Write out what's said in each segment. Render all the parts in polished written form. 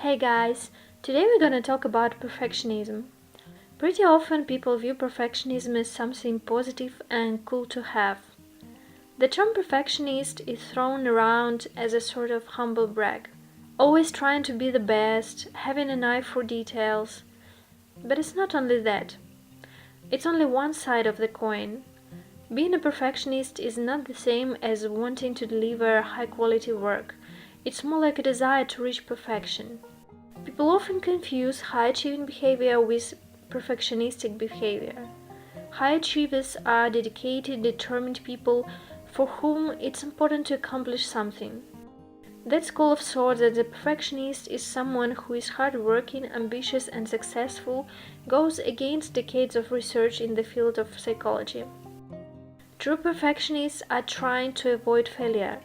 Hey guys, today we're gonna talk about perfectionism. Pretty often people view perfectionism as something positive and cool to have. The term perfectionist is thrown around as a sort of humble brag, always trying to be the best, having an eye for details. But it's not only that. It's only one side of the coin. Being a perfectionist is not the same as wanting to deliver high quality work. It's more like a desire to reach perfection. People often confuse high achieving behavior with perfectionistic behavior. High achievers are dedicated, determined people for whom it's important to accomplish something. That school of thought that the perfectionist is someone who is hardworking, ambitious, and successful goes against decades of research in the field of psychology. True perfectionists are trying to avoid failure.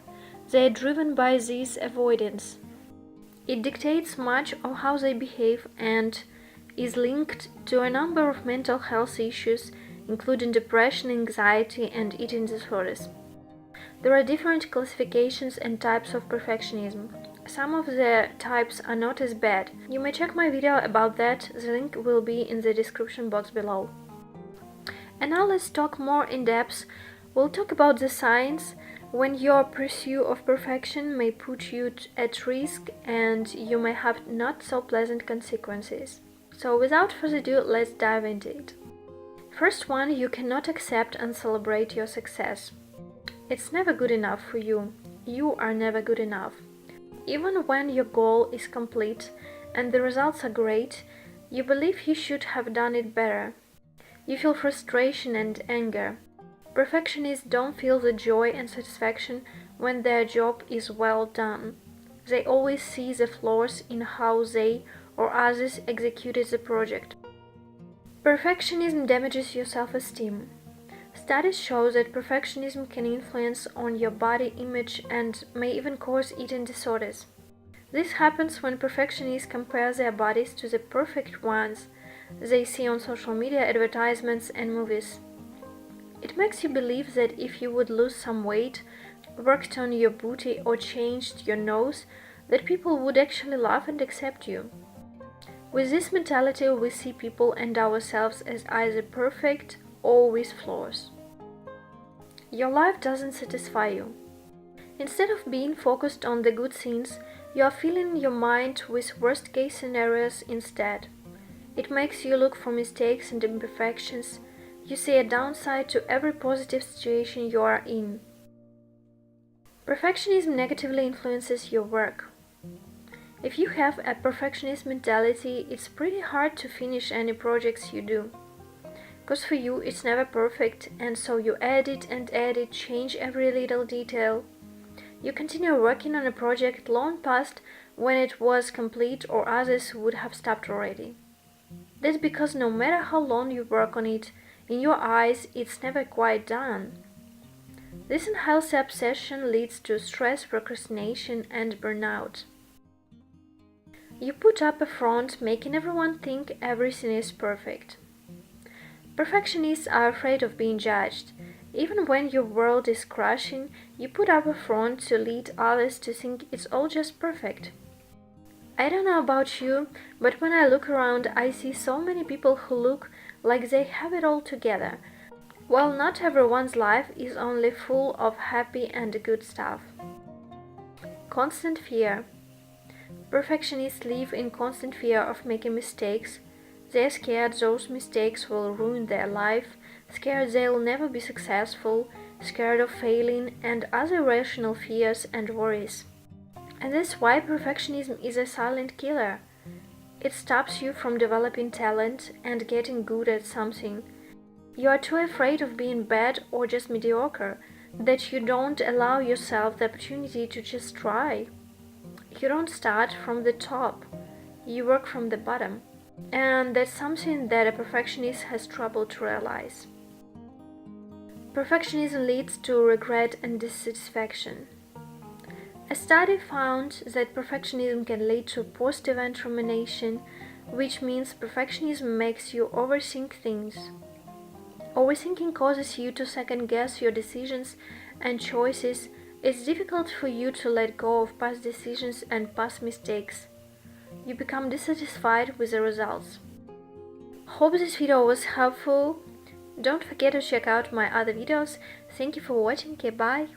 They are driven by this avoidance. It dictates much of how they behave and is linked to a number of mental health issues, including depression, anxiety, and eating disorders. There are different classifications and types of perfectionism. Some of the types are not as bad. You may check my video about that, the link will be in the description box below. And now let's talk more in depth. We'll talk about the signs when your pursuit of perfection may put you at risk and you may have not so pleasant consequences. So without further ado, let's dive into it. First one, you cannot accept and celebrate your success. It's never good enough for you. You are never good enough. Even when your goal is complete and the results are great, you believe you should have done it better. You feel frustration and anger. Perfectionists don't feel the joy and satisfaction when their job is well done. They always see the flaws in how they or others executed the project. Perfectionism damages your self-esteem. Studies show that perfectionism can influence on your body image and may even cause eating disorders. This happens when perfectionists compare their bodies to the perfect ones they see on social media, advertisements, and movies. It makes you believe that if you would lose some weight, worked on your booty, or changed your nose, that people would actually laugh and accept you. With this mentality, we see people and ourselves as either perfect or with flaws. Your life doesn't satisfy you. Instead of being focused on the good things, you are filling your mind with worst-case scenarios instead. It makes you look for mistakes and imperfections. You see a downside to every positive situation you are in. Perfectionism negatively influences your work. If you have a perfectionist mentality, it's pretty hard to finish any projects you do. Because for you it's never perfect, and so you edit and edit, change every little detail. You continue working on a project long past when it was complete or others would have stopped already. That's because no matter how long you work on it, in your eyes, it's never quite done. This unhealthy obsession leads to stress, procrastination, and burnout. You put up a front, making everyone think everything is perfect. Perfectionists are afraid of being judged. Even when your world is crashing, you put up a front to lead others to think it's all just perfect. I don't know about you, but when I look around, I see so many people who look like they have it all together. While not everyone's life is only full of happy and good stuff. Constant fear. Perfectionists live in constant fear of making mistakes. They're scared those mistakes will ruin their life, scared they'll never be successful, scared of failing, and other irrational fears and worries. And that's why perfectionism is a silent killer. It stops you from developing talent and getting good at something. You are too afraid of being bad or just mediocre that you don't allow yourself the opportunity to just try. You don't start from the top, you work from the bottom. And that's something that a perfectionist has trouble to realize. Perfectionism leads to regret and dissatisfaction. A study found that perfectionism can lead to post-event rumination, which means perfectionism makes you overthink things. Overthinking causes you to second-guess your decisions and choices. It's difficult for you to let go of past decisions and past mistakes. you become dissatisfied with the results. Hope this video was helpful. Don't forget to check out my other videos. Thank you for watching. Okay, bye.